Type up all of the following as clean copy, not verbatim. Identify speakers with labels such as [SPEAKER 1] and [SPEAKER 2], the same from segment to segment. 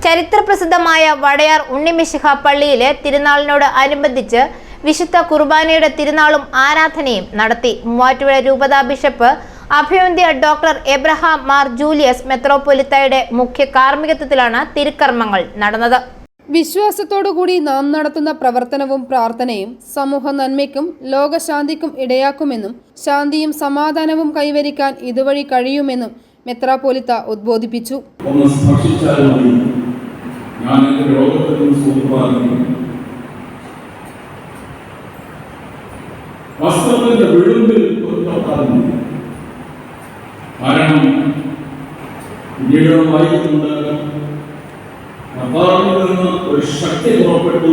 [SPEAKER 1] ചരിത്രപ്രസിദ്ധമായ വടയാർ ഉണ്ണിമിശിഹ പള്ളിയിലെ തിരുനാളിനോട് അനുബന്ധിച്ച് വിശുദ്ധ കുർബാനയുടെ തിരുനാളും ആരാധനയും നടത്തി. മൂവാറ്റുപുഴ രൂപതാ ബിഷപ്പ് അഭിവന്ദ്യ ഡോക്ടർ എബ്രഹാം മാർ ജൂലിയസ് മെത്രോപൊലിത്തയുടെ മുഖ്യ കാർമ്മികത്വത്തിലാണ് തിരുക്കർമ്മങ്ങൾ നടന്നത്.
[SPEAKER 2] വിശ്വാസത്തോടുകൂടി നാം നടത്തുന്ന പ്രവർത്തനവും പ്രാർത്ഥനയും സമൂഹ നന്മയ്ക്കും ലോകശാന്തിക്കും ഇടയാക്കുമെന്നും ശാന്തിയും സമാധാനവും കൈവരിക്കാൻ ഇതുവഴി കഴിയുമെന്നും മെത്രാപ്പൊലിത്ത ഉദ്ബോധിപ്പിച്ചു.
[SPEAKER 3] ഒരു ശക്തി പുറപ്പെട്ടു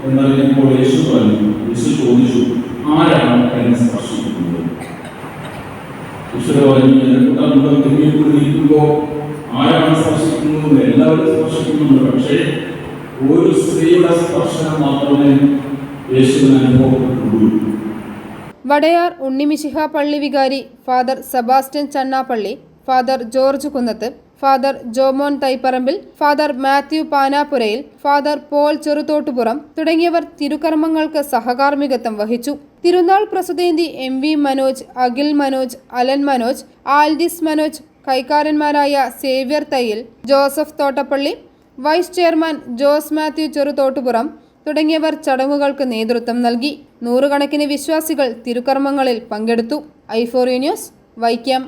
[SPEAKER 3] എന്നറിഞ്ഞപ്പോൾ യേശു ചോദിച്ചു, ആരാണ് എന്നെ സ്പർശിക്കുന്നത്? തിരിക്കുമ്പോൾ ആരാണ് സ്പർശിക്കുന്നത്? എല്ലാവരും സ്പർശിക്കുന്നുണ്ട്. പക്ഷേ ഒരു സ്ത്രീയുടെ സ്പർശനം മാത്രമേ യേശുവിന് അനുഭവപ്പെട്ടുള്ളൂ.
[SPEAKER 2] വടയാർ ഉണ്ണിമിശിഹ പള്ളി വികാരി father Sebastian Channappally, father George Kunnath, father Jomon Thaiparambil, father Mathew Panapurayil, father Paul Cheruthottupuram തുടങ്ങിയവർ തിരുക്കർമ്മങ്ങൾക്ക് സഹകാർമ്മികത്വം വഹിച്ചു. തിരുനാൾ പ്രസുതേന്തി MV മനോജ്, അഖിൽ മനോജ്, അലൻ മനോജ്, ആൽഡിസ് മനോജ്, കൈക്കാരന്മാരായ സേവ്യർ തയ്യിൽ, ജോസഫ് തോട്ടപ്പള്ളി, വൈസ് ചെയർമാൻ ജോസ് മാത്യു ചെറുതോട്ടുപുറം തുടങ്ങിയവർ ചടങ്ങുകൾക്ക് നേതൃത്വം നൽകി. നൂറുകണക്കിന് വിശ്വാസികൾ തിരുക്കർമ്മങ്ങളിൽ പങ്കെടുത്തു. i4u news, Vaikom.